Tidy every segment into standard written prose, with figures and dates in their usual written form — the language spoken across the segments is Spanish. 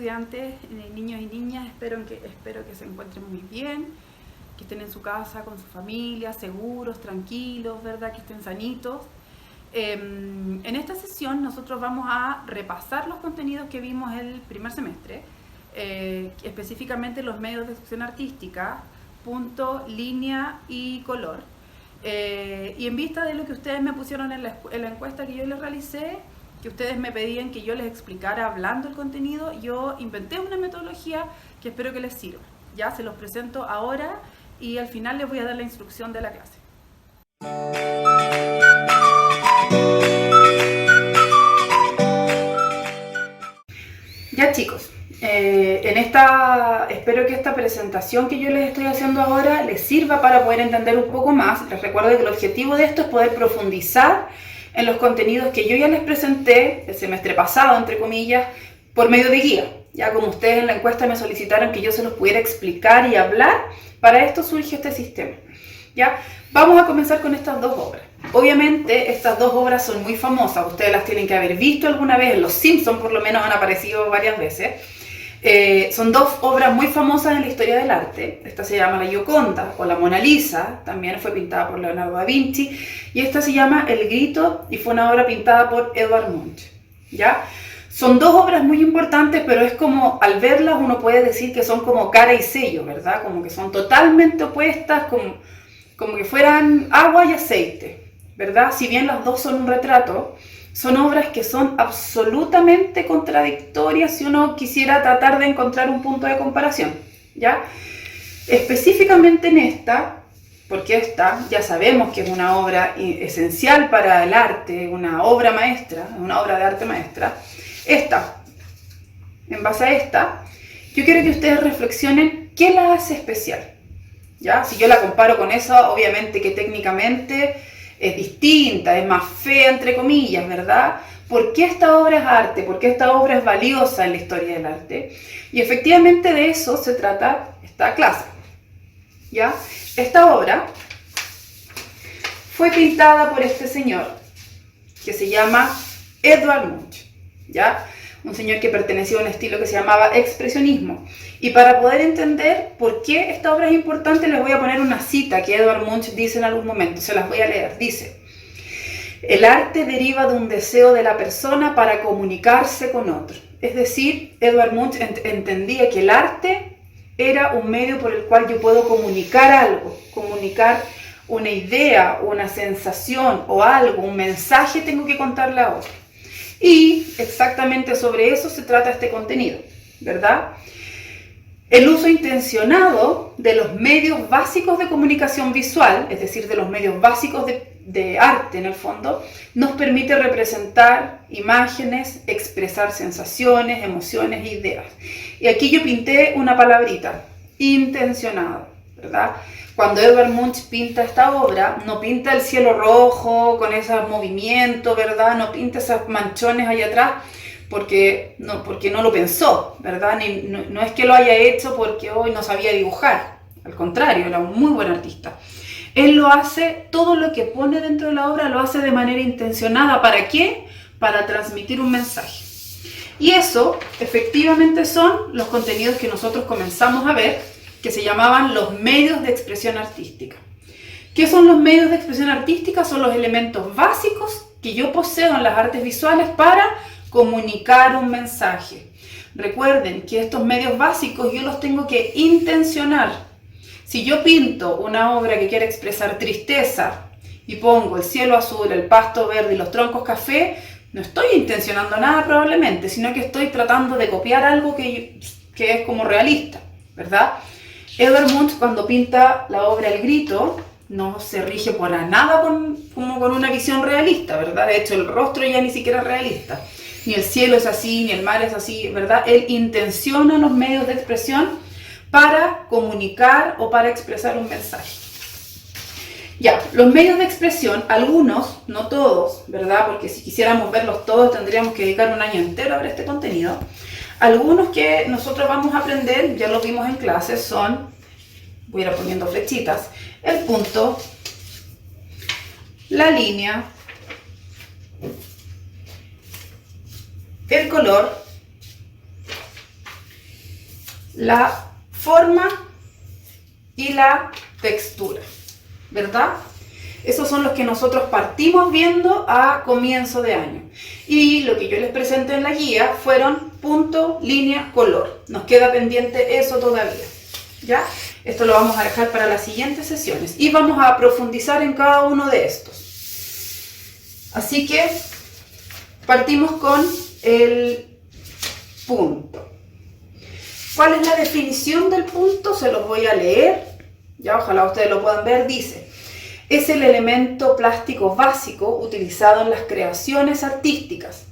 estudiantes, niños y niñas, espero que se encuentren muy bien, que estén en su casa con su familia, seguros, tranquilos, ¿verdad? Que estén sanitos. En esta sesión nosotros vamos a repasar los contenidos que vimos el primer semestre, específicamente los medios de expresión artística, punto, línea y color. Y en vista de lo que ustedes me pusieron en la encuesta que yo les realicé, que ustedes me pedían que yo les explicara hablando el contenido, yo inventé una metodología que espero que les sirva. Ya se los presento ahora y al final les voy a dar la instrucción de la clase. Ya chicos, espero que esta presentación que yo les estoy haciendo ahora les sirva para poder entender un poco más. Les recuerdo que el objetivo de esto es poder profundizar en los contenidos que yo ya les presenté el semestre pasado, entre comillas, por medio de guía. Ya como ustedes en la encuesta me solicitaron que yo se los pudiera explicar y hablar, para esto surge este sistema. ¿Ya? Vamos a comenzar con estas dos obras. Obviamente estas dos obras son muy famosas, ustedes las tienen que haber visto alguna vez, en Los Simpsons por lo menos han aparecido varias veces. Son dos obras muy famosas en la historia del arte. Esta se llama La Gioconda o La Mona Lisa, también fue pintada por Leonardo da Vinci, y esta se llama El Grito y fue una obra pintada por Edvard Munch. ¿Ya? Son dos obras muy importantes, pero es como, al verlas uno puede decir que son como cara y sello, ¿verdad? Como que son totalmente opuestas, como que fueran agua y aceite, ¿verdad? Si bien las dos son un retrato, son obras que son absolutamente contradictorias si uno quisiera tratar de encontrar un punto de comparación, ¿ya? Específicamente en esta, porque esta ya sabemos que es una obra esencial para el arte, una obra maestra, una obra de arte maestra. En base a esta, yo quiero que ustedes reflexionen qué la hace especial, ¿ya? Si yo la comparo con esa, obviamente que técnicamente es distinta, es más fea, entre comillas, ¿verdad? ¿Por qué esta obra es arte? ¿Por qué esta obra es valiosa en la historia del arte? Y efectivamente de eso se trata esta clase, ¿ya? Esta obra fue pintada por este señor, que se llama Edvard Munch, ¿ya? Un señor que pertenecía a un estilo que se llamaba expresionismo. Y para poder entender por qué esta obra es importante, les voy a poner una cita que Edvard Munch dice en algún momento, se las voy a leer. Dice: el arte deriva de un deseo de la persona para comunicarse con otro. Es decir, Edvard Munch entendía que el arte era un medio por el cual yo puedo comunicar algo, comunicar una idea, una sensación o algo, un mensaje tengo que contarle a otro. Y exactamente sobre eso se trata este contenido, ¿verdad? El uso intencionado de los medios básicos de comunicación visual, es decir, de los medios básicos de arte en el fondo, nos permite representar imágenes, expresar sensaciones, emociones e ideas. Y aquí yo pinté una palabrita, intencionado, ¿verdad? Cuando Edvard Munch pinta esta obra, no pinta el cielo rojo con esos movimientos, ¿verdad? No pinta esos manchones allá atrás porque no lo pensó, ¿verdad? No es que lo haya hecho porque hoy no sabía dibujar. Al contrario, era un muy buen artista. Él lo hace, todo lo que pone dentro de la obra lo hace de manera intencionada. ¿Para qué? Para transmitir un mensaje. Y eso, efectivamente, son los contenidos que nosotros comenzamos a ver, que se llamaban los medios de expresión artística. ¿Qué son los medios de expresión artística? Son los elementos básicos que yo poseo en las artes visuales para comunicar un mensaje. Recuerden que estos medios básicos yo los tengo que intencionar. Si yo pinto una obra que quiere expresar tristeza y pongo el cielo azul, el pasto verde y los troncos café, no estoy intencionando nada probablemente, sino que estoy tratando de copiar algo que es como realista, ¿verdad? Edvard Munch, cuando pinta la obra El Grito, no se rige por nada como con una visión realista, ¿verdad? De hecho, el rostro ya ni siquiera es realista. Ni el cielo es así, ni el mar es así, ¿verdad? Él intenciona los medios de expresión para comunicar o para expresar un mensaje. Ya, los medios de expresión, algunos, no todos, ¿verdad? Porque si quisiéramos verlos todos tendríamos que dedicar un año entero a ver este contenido. Algunos que nosotros vamos a aprender, ya lo vimos en clases, son, voy a ir poniendo flechitas, el punto, la línea, el color la forma y la textura, ¿verdad? Esos son los que nosotros partimos viendo a comienzo de año. Y lo que yo les presenté en la guía fueron punto, línea, color. Nos queda pendiente eso todavía, ¿ya? Esto lo vamos a dejar para las siguientes sesiones y vamos a profundizar en cada uno de estos. Así que partimos con el punto. ¿Cuál es la definición del punto? Se los voy a leer, ya ojalá ustedes lo puedan ver. Dice: es el elemento plástico básico utilizado en las creaciones artísticas.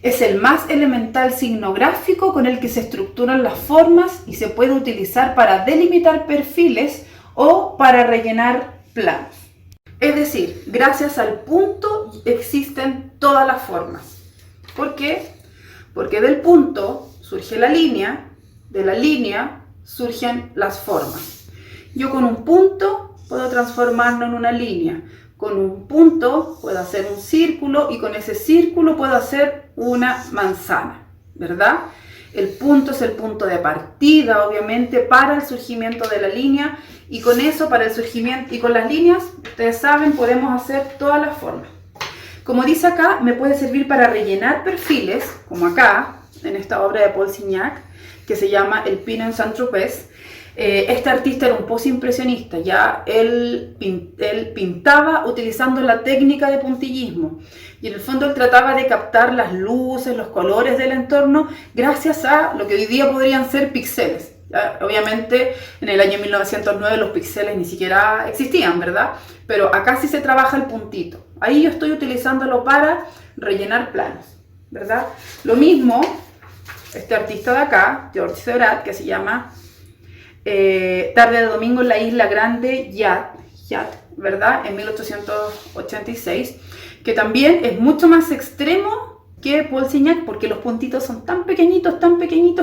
Es el más elemental signo gráfico con el que se estructuran las formas y se puede utilizar para delimitar perfiles o para rellenar planos. Es decir, gracias al punto existen todas las formas. ¿Por qué? Porque del punto surge la línea, de la línea surgen las formas. Yo con un punto puedo transformarlo en una línea. Con un punto puedo hacer un círculo y con ese círculo puedo hacer una manzana, ¿verdad? El punto es el punto de partida, obviamente, para el surgimiento de la línea, y con eso, para el surgimiento y con las líneas, ustedes saben, podemos hacer todas las formas. Como dice acá, me puede servir para rellenar perfiles, como acá, en esta obra de Paul Signac, que se llama El Pino en Saint-Tropez. Este artista era un postimpresionista, ya él pintaba utilizando la técnica de puntillismo, y en el fondo él trataba de captar las luces, los colores del entorno gracias a lo que hoy día podrían ser píxeles. Obviamente en el año 1909 los píxeles ni siquiera existían, ¿verdad? Pero acá sí se trabaja el puntito. Ahí yo estoy utilizándolo para rellenar planos, ¿verdad? Lo mismo este artista de acá, Georges Seurat, que se llama Tarde de domingo en la isla grande, Yat, ¿verdad? En 1886, que también es mucho más extremo que Paul Signac, porque los puntitos son tan pequeñitos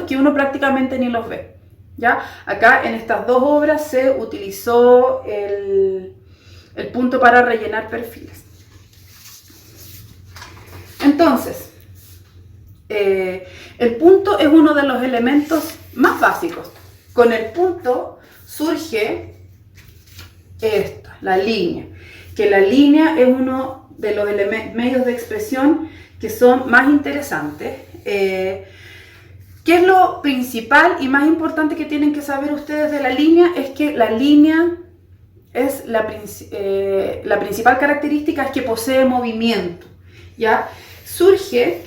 que uno prácticamente ni los ve, ¿ya? Acá en estas dos obras se utilizó el punto para rellenar perfiles. Entonces, el punto es uno de los elementos más básicos. Con el punto surge esta, la línea, que la línea es uno de los medios de expresión que son más interesantes. ¿Qué es lo principal y más importante que tienen que saber ustedes de la línea? Es que la línea es la principal característica es que posee movimiento, ¿ya? Surge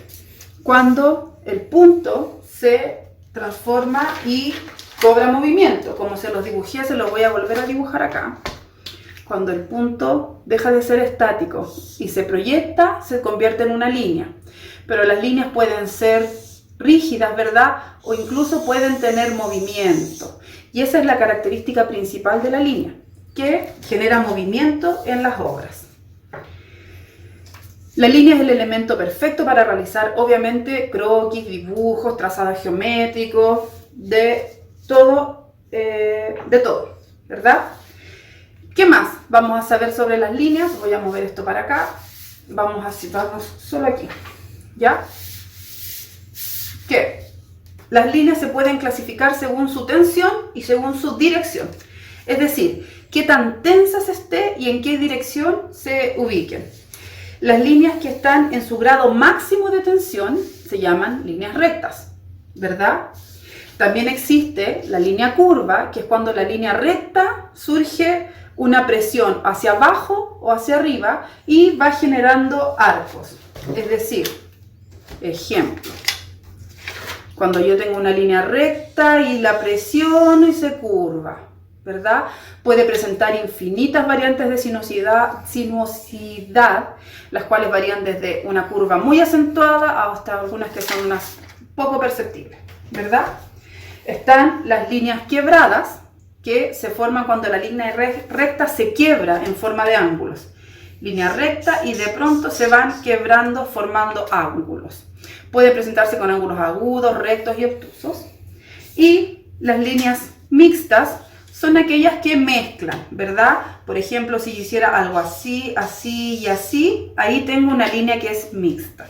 cuando el punto se transforma y cobra movimiento. Como se los dibujé, se los voy a volver a dibujar acá. Cuando el punto deja de ser estático y se proyecta, se convierte en una línea. Pero las líneas pueden ser rígidas, ¿verdad? O incluso pueden tener movimiento. Y esa es la característica principal de la línea, que genera movimiento en las obras. La línea es el elemento perfecto para realizar, obviamente, croquis, dibujos, trazados geométricos, de todo, ¿verdad? ¿Qué más vamos a saber sobre las líneas? Voy a mover esto para acá. Vamos solo aquí, ¿ya? Que las líneas se pueden clasificar según su tensión y según su dirección. Es decir, qué tan tensas esté y en qué dirección se ubiquen. Las líneas que están en su grado máximo de tensión se llaman líneas rectas, ¿verdad? También existe la línea curva, que es cuando la línea recta surge una presión hacia abajo o hacia arriba y va generando arcos. Es decir, ejemplo, cuando yo tengo una línea recta y la presiono y se curva, ¿verdad? Puede presentar infinitas variantes de sinuosidad, las cuales varían desde una curva muy acentuada hasta algunas que son unas poco perceptibles, ¿verdad? Están las líneas quebradas, que se forman cuando la línea recta se quiebra en forma de ángulos. Línea recta y de pronto se van quebrando formando ángulos. Puede presentarse con ángulos agudos, rectos y obtusos. Y las líneas mixtas son aquellas que mezclan, ¿verdad? Por ejemplo, si yo hiciera algo así, así y así, ahí tengo una línea que es mixta.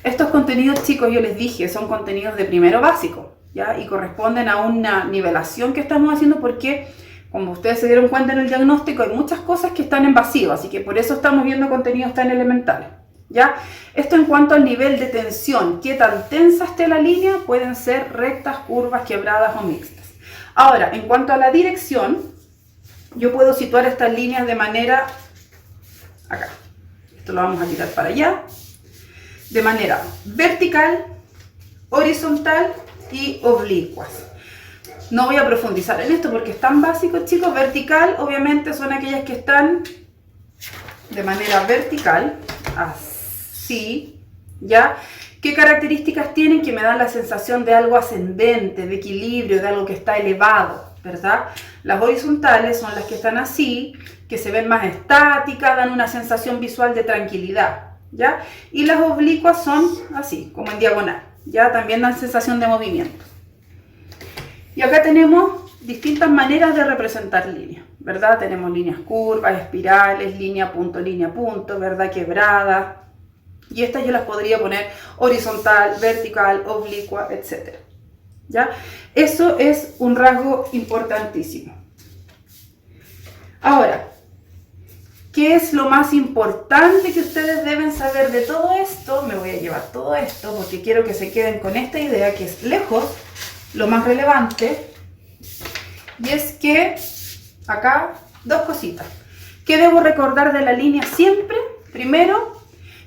Estos contenidos, chicos, yo les dije, son contenidos de primero básico. ¿ya? Y corresponden a una nivelación que estamos haciendo porque, como ustedes se dieron cuenta en el diagnóstico, hay muchas cosas que están en vacío, así que por eso estamos viendo contenidos tan elementales, ¿ya? Esto en cuanto al nivel de tensión, qué tan tensa esté la línea, pueden ser rectas, curvas, quebradas o mixtas. Ahora, en cuanto a la dirección, yo puedo situar estas líneas de manera, acá, esto lo vamos a tirar para allá, de manera vertical, horizontal y oblicuas. No voy a profundizar en esto porque es tan básico, chicos. Vertical, obviamente, son aquellas que están de manera vertical, así, ¿ya? ¿Qué características tienen? Que me dan la sensación de algo ascendente, de equilibrio, de algo que está elevado, ¿verdad? Las horizontales son las que están así, que se ven más estáticas, dan una sensación visual de tranquilidad, ¿ya? Y las oblicuas son así, como en diagonal, ¿ya? También dan sensación de movimiento. Y acá tenemos distintas maneras de representar líneas, ¿verdad? Tenemos líneas curvas, espirales, línea punto, ¿verdad? Quebradas. Y estas yo las podría poner horizontal, vertical, oblicua, etc. ¿Ya? Eso es un rasgo importantísimo. Ahora, ¿qué es lo más importante que ustedes deben saber de todo esto? Me voy a llevar todo esto porque quiero que se queden con esta idea que es lejos lo más relevante. Y es que, acá, dos cositas. ¿Qué debo recordar de la línea siempre? Primero,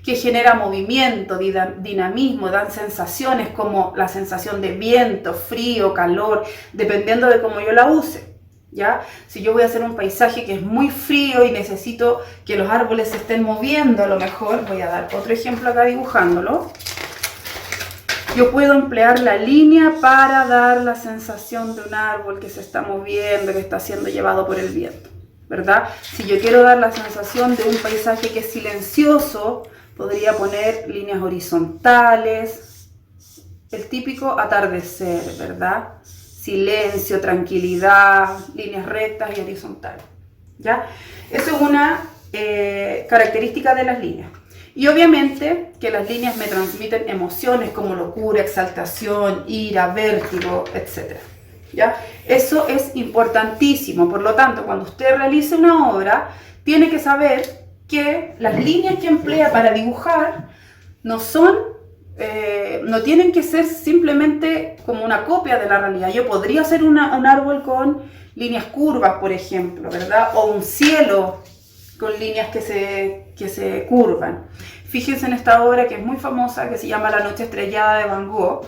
que genera movimiento, dinamismo, dan sensaciones como la sensación de viento, frío, calor, dependiendo de cómo yo la use, ¿ya? Si yo voy a hacer un paisaje que es muy frío y necesito que los árboles se estén moviendo, a lo mejor, voy a dar otro ejemplo acá dibujándolo, yo puedo emplear la línea para dar la sensación de un árbol que se está moviendo, que está siendo llevado por el viento, ¿verdad? Si yo quiero dar la sensación de un paisaje que es silencioso, podría poner líneas horizontales, el típico atardecer, ¿verdad? Silencio, tranquilidad, líneas rectas y horizontales, ¿ya? Eso es una característica de las líneas. Y obviamente que las líneas me transmiten emociones como locura, exaltación, ira, vértigo, etc. ¿Ya? Eso es importantísimo. Por lo tanto, cuando usted realice una obra, tiene que saber que las líneas que emplea para dibujar no tienen que ser simplemente como una copia de la realidad. Yo podría hacer un árbol con líneas curvas, por ejemplo, ¿verdad? O un cielo con líneas que se curvan. Fíjense en esta obra que es muy famosa, que se llama La Noche Estrellada de Van Gogh.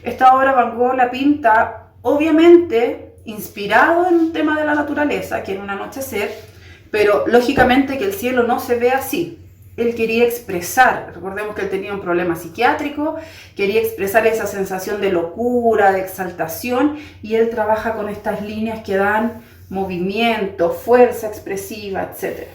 Esta obra Van Gogh la pinta, obviamente, inspirado en un tema de la naturaleza, que era un anochecer, pero lógicamente que el cielo no se ve así. Él quería expresar, recordemos que él tenía un problema psiquiátrico, quería expresar esa sensación de locura, de exaltación, y él trabaja con estas líneas que dan movimiento, fuerza expresiva, etc.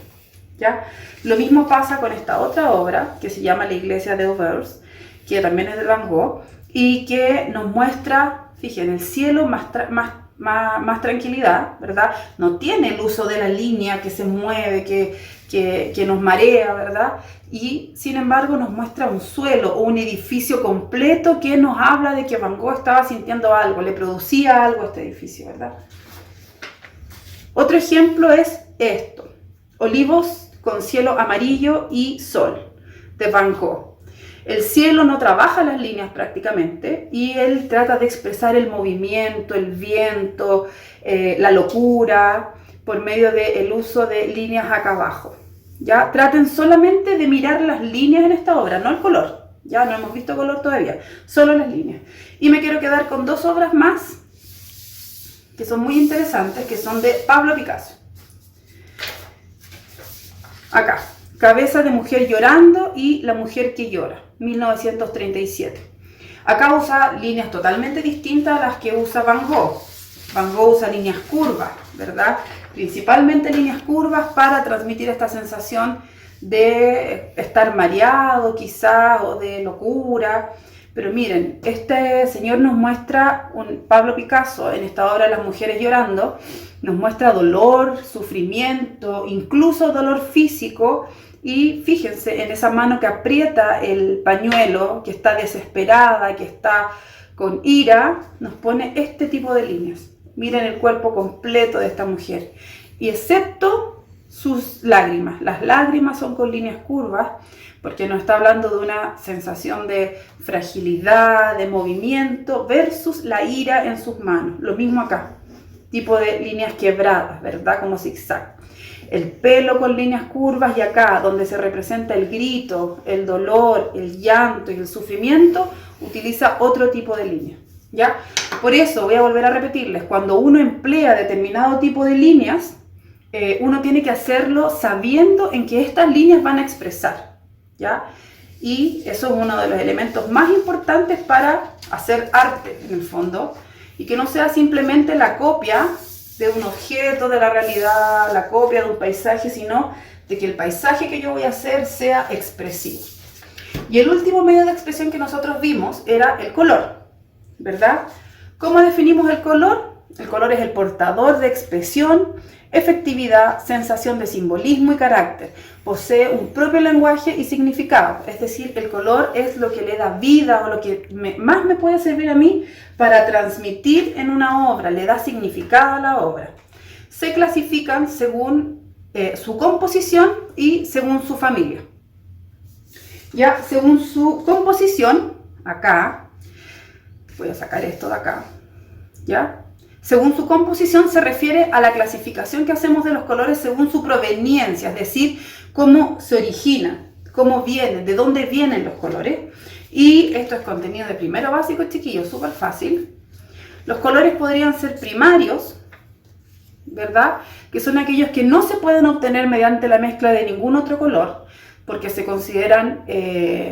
¿Ya? Lo mismo pasa con esta otra obra que se llama La Iglesia de Auvers, que también es de Van Gogh, y que nos muestra, fíjense, el cielo más tranquilidad, ¿verdad? No tiene el uso de la línea que se mueve, que nos marea, ¿verdad? Y sin embargo nos muestra un suelo o un edificio completo que nos habla de que Van Gogh estaba sintiendo algo, le producía algo a este edificio, ¿verdad? Otro ejemplo es esto, Olivos con cielo amarillo y sol, de Van Gogh. El cielo no trabaja las líneas prácticamente y él trata de expresar el movimiento, el viento, la locura, por medio del uso de líneas acá abajo. ¿Ya? Traten solamente de mirar las líneas en esta obra, no el color. Ya no hemos visto color todavía, solo las líneas. Y me quiero quedar con dos obras más que son muy interesantes, que son de Pablo Picasso. Acá, Cabeza de mujer llorando y La mujer que llora, 1937. Acá usa líneas totalmente distintas a las que usa Van Gogh. Van Gogh usa líneas curvas, ¿verdad? Principalmente líneas curvas para transmitir esta sensación de estar mareado quizá o de locura. Pero miren, este señor nos muestra, Pablo Picasso, en esta obra Las mujeres llorando, nos muestra dolor, sufrimiento, incluso dolor físico. Y fíjense en esa mano que aprieta el pañuelo, que está desesperada, que está con ira, nos pone este tipo de líneas. Miren el cuerpo completo de esta mujer. Y excepto sus lágrimas. Las lágrimas son con líneas curvas, porque nos está hablando de una sensación de fragilidad, de movimiento, versus la ira en sus manos. Lo mismo acá, tipo de líneas quebradas, ¿verdad? Como zigzag. El pelo con líneas curvas, y acá, donde se representa el grito, el dolor, el llanto y el sufrimiento, utiliza otro tipo de línea, ¿ya? Por eso, voy a volver a repetirles, cuando uno emplea determinado tipo de líneas, uno tiene que hacerlo sabiendo en que estas líneas van a expresar, ¿ya? Y eso es uno de los elementos más importantes para hacer arte, en el fondo, y que no sea simplemente la copia de un objeto de la realidad, la copia de un paisaje, sino de que el paisaje que yo voy a hacer sea expresivo. Y el último medio de expresión que nosotros vimos era el color, ¿verdad? ¿Cómo definimos el color? El color es el portador de expresión, efectividad, sensación de simbolismo y carácter. Posee un propio lenguaje y significado. Es decir, el color es lo que le da vida o lo que más me puede servir a mí para transmitir en una obra, le da significado a la obra. Se clasifican según su composición y según su familia. Ya, según su composición, acá, voy a sacar esto de acá, ¿ya? Según su composición se refiere a la clasificación que hacemos de los colores según su proveniencia, es decir, cómo se originan, cómo vienen, de dónde vienen los colores. Y esto es contenido de primero básico, chiquillos, súper fácil. Los colores podrían ser primarios, ¿verdad? Que son aquellos que no se pueden obtener mediante la mezcla de ningún otro color, porque se consideran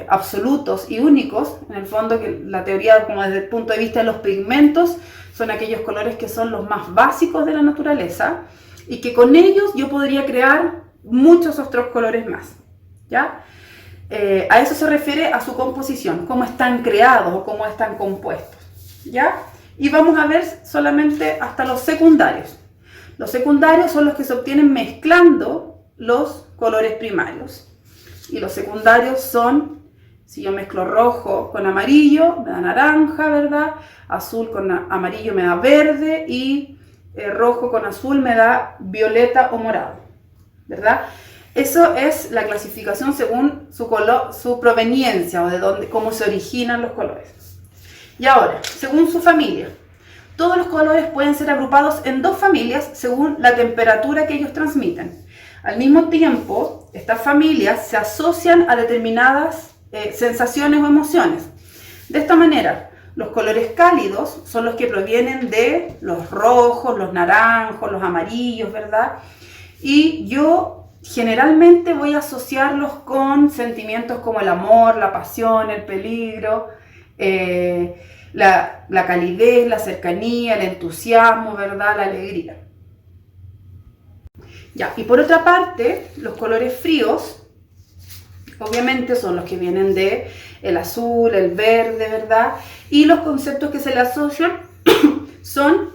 absolutos y únicos. En el fondo, que la teoría, como desde el punto de vista de los pigmentos, son aquellos colores que son los más básicos de la naturaleza y que con ellos yo podría crear muchos otros colores más, ¿ya? A eso se refiere a su composición, cómo están creados o cómo están compuestos, ¿ya? Y vamos a ver solamente hasta los secundarios. Los secundarios son los que se obtienen mezclando los colores primarios. Y los secundarios son, si yo mezclo rojo con amarillo, me da naranja, ¿verdad? Azul con amarillo me da verde y rojo con azul me da violeta o morado, ¿verdad? Eso es la clasificación según su proveniencia o de dónde, cómo se originan los colores. Y ahora, según su familia. Todos los colores pueden ser agrupados en dos familias según la temperatura que ellos transmiten. Al mismo tiempo, estas familias se asocian a determinadas sensaciones o emociones. De esta manera, los colores cálidos son los que provienen de los rojos, los naranjos, los amarillos, ¿verdad? Y yo generalmente voy a asociarlos con sentimientos como el amor, la pasión, el peligro, la calidez, la cercanía, el entusiasmo, ¿verdad? La alegría. Ya, y por otra parte, los colores fríos, obviamente son los que vienen de el azul, el verde, ¿verdad? Y los conceptos que se le asocian son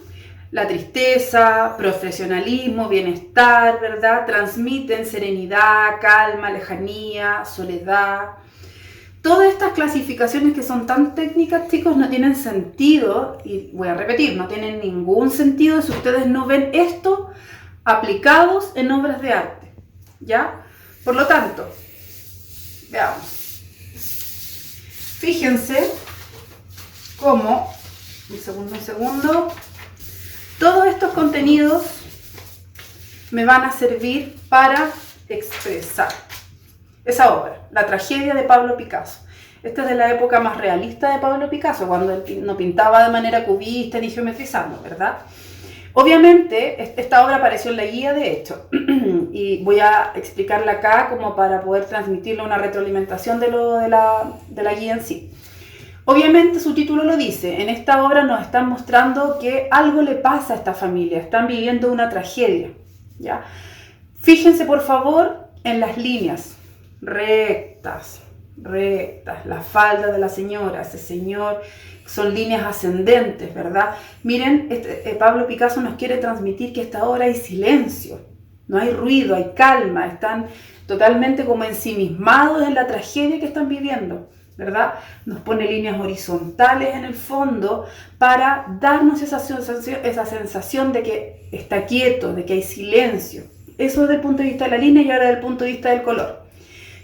la tristeza, profesionalismo, bienestar, ¿verdad? Transmiten serenidad, calma, lejanía, soledad. Todas estas clasificaciones que son tan técnicas, chicos, no tienen sentido, y voy a repetir, no tienen ningún sentido si ustedes no ven esto aplicados en obras de arte, ¿ya? Por lo tanto, veamos. Fíjense cómo, un segundo, todos estos contenidos me van a servir para expresar esa obra, la tragedia de Pablo Picasso. Esta es de la época más realista de Pablo Picasso, cuando él no pintaba de manera cubista ni geometrizando, ¿verdad? Obviamente, esta obra apareció en la guía, de hecho, y voy a explicarla acá como para poder transmitirle una retroalimentación de la guía en sí. Obviamente, su título lo dice, en esta obra nos están mostrando que algo le pasa a esta familia, están viviendo una tragedia, ¿ya? Fíjense, por favor, en las líneas rectas, la falda de la señora, ese señor, son líneas ascendentes, ¿verdad? Miren, Pablo Picasso nos quiere transmitir que esta obra hay silencio, no hay ruido, hay calma, están totalmente como ensimismados en la tragedia que están viviendo. ¿verdad? Nos pone líneas horizontales en el fondo para darnos esa sensación de que está quieto, de que hay silencio. Eso desde el punto de vista de la línea y ahora desde el punto de vista del color.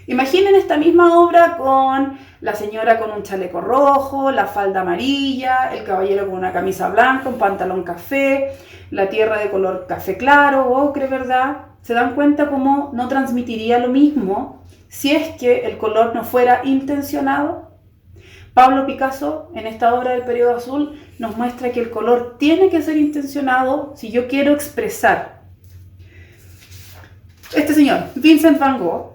Imaginen esta misma obra con la señora con un chaleco rojo, la falda amarilla, el caballero con una camisa blanca, un pantalón café, la tierra de color café claro, ocre, ¿verdad? ¿Se dan cuenta cómo no transmitiría lo mismo si es que el color no fuera intencionado? Pablo Picasso, en esta obra del periodo azul, nos muestra que el color tiene que ser intencionado si yo quiero expresar. Este señor, Vincent van Gogh,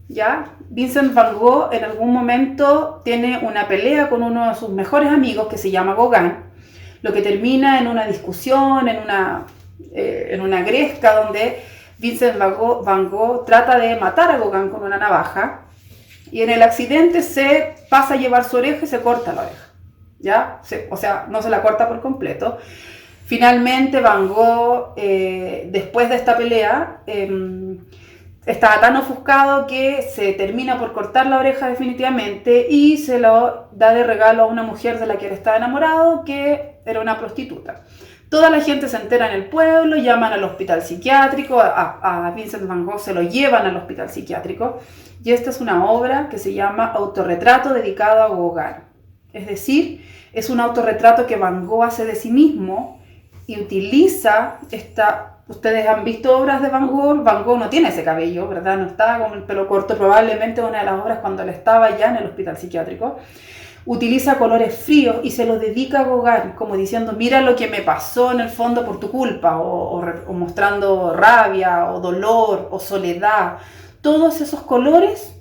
¿ya? Vincent van Gogh en algún momento tiene una pelea con uno de sus mejores amigos que se llama Gauguin, lo que termina en una discusión, en una gresca donde Vincent van Gogh trata de matar a Gauguin con una navaja y en el accidente se pasa a llevar su oreja y se corta la oreja, ¿ya? O sea, no se la corta por completo. Finalmente Van Gogh, después de esta pelea, estaba tan ofuscado que se termina por cortar la oreja definitivamente y se lo da de regalo a una mujer de la que él estaba enamorado, que era una prostituta. Toda la gente se entera en el pueblo, llaman al hospital psiquiátrico, a Vincent van Gogh se lo llevan al hospital psiquiátrico, y esta es una obra que se llama Autorretrato dedicado a Gauguin. Es decir, es un autorretrato que Van Gogh hace de sí mismo y utiliza esta... Ustedes han visto obras de Van Gogh no tiene ese cabello, ¿verdad? No estaba con el pelo corto, probablemente una de las obras cuando él estaba ya en el hospital psiquiátrico. Utiliza colores fríos y se los dedica a Gauguin, como diciendo, mira lo que me pasó en el fondo por tu culpa, o mostrando rabia, o dolor, o soledad. Todos esos colores,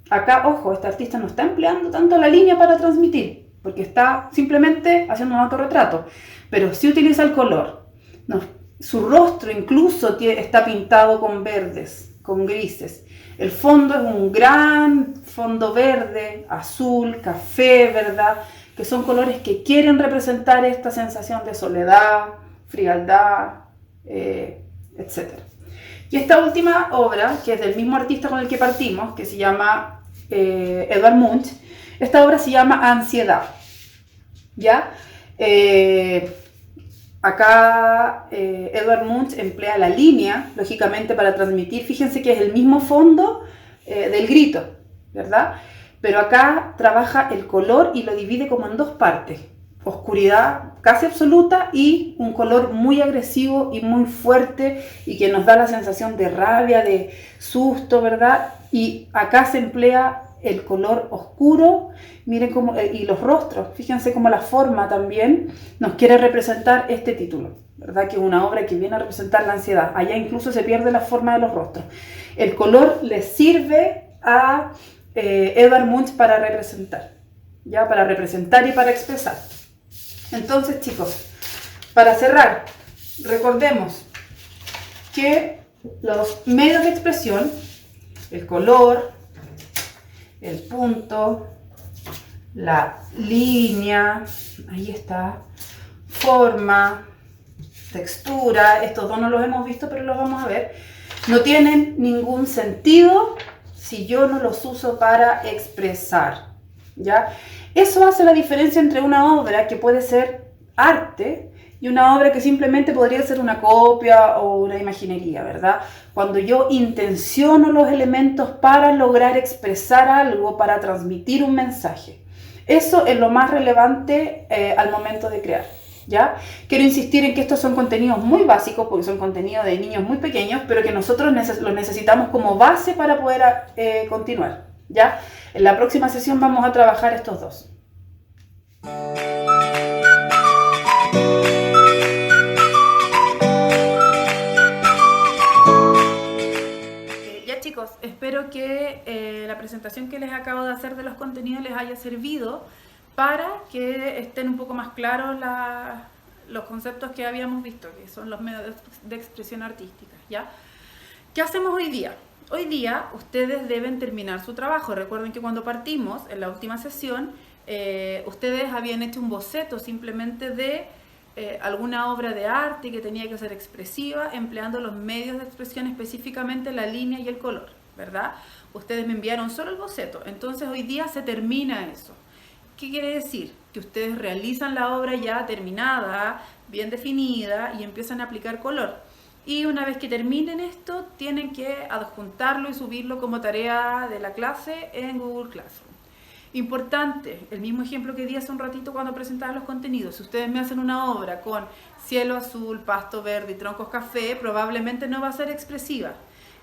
acá, ojo, este artista no está empleando tanto la línea para transmitir, porque está simplemente haciendo un autorretrato, pero sí utiliza el color. No, su rostro incluso está pintado con verdes, con grises. El fondo es un gran fondo verde, azul, café, ¿verdad? Que son colores que quieren representar esta sensación de soledad, frialdad, etc. Y esta última obra, que es del mismo artista con el que partimos, que se llama Edvard Munch, esta obra se llama Ansiedad, ¿ya? Acá Edvard Munch emplea la línea, lógicamente, para transmitir. Fíjense que es el mismo fondo del grito, ¿verdad? Pero acá trabaja el color y lo divide como en dos partes. Oscuridad casi absoluta y un color muy agresivo y muy fuerte y que nos da la sensación de rabia, de susto, ¿verdad? Y acá se emplea el color oscuro, miren cómo, y los rostros, fíjense cómo la forma también nos quiere representar este título, ¿verdad? Que es una obra que viene a representar la ansiedad. Allá incluso se pierde la forma de los rostros. El color le sirve a Edvard Munch para representar, ¿ya? Para representar y para expresar. Entonces, chicos, para cerrar, recordemos que los medios de expresión, el color, el punto, la línea, ahí está, forma, textura, estos dos no los hemos visto, pero los vamos a ver, no tienen ningún sentido si yo no los uso para expresar, ¿ya? Eso hace la diferencia entre una obra que puede ser arte y una obra que simplemente podría ser una copia o una imaginería, ¿verdad? Cuando yo intenciono los elementos para lograr expresar algo, para transmitir un mensaje. Eso es lo más relevante al momento de crear, ¿ya? Quiero insistir en que estos son contenidos muy básicos, porque son contenidos de niños muy pequeños, pero que nosotros los necesitamos como base para poder continuar, ¿ya? En la próxima sesión vamos a trabajar estos dos. Ya chicos, espero que la presentación que les acabo de hacer de los contenidos les haya servido para que estén un poco más claros los conceptos que habíamos visto, que son los medios de expresión artística, ¿ya? ¿Qué hacemos hoy día? Hoy día ustedes deben terminar su trabajo. Recuerden que cuando partimos, en la última sesión, ustedes habían hecho un boceto simplemente de alguna obra de arte que tenía que ser expresiva, empleando los medios de expresión, específicamente la línea y el color, ¿verdad? ustedes me enviaron solo el boceto, entonces hoy día se termina eso. ¿Qué quiere decir? Que ustedes realizan la obra ya terminada, bien definida, y empiezan a aplicar color. Y una vez que terminen esto, tienen que adjuntarlo y subirlo como tarea de la clase en Google Classroom. Importante, el mismo ejemplo que di hace un ratito cuando presentaba los contenidos. Si ustedes me hacen una obra con cielo azul, pasto verde y troncos café, probablemente no va a ser expresiva.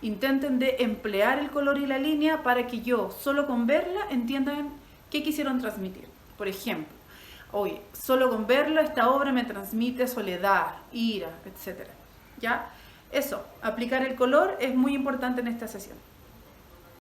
Intenten de emplear el color y la línea para que yo, solo con verla, entiendan qué quisieron transmitir. Por ejemplo, hoy, solo con verla, esta obra me transmite soledad, ira, etc. ¿Ya? Eso, aplicar el color es muy importante en esta sesión.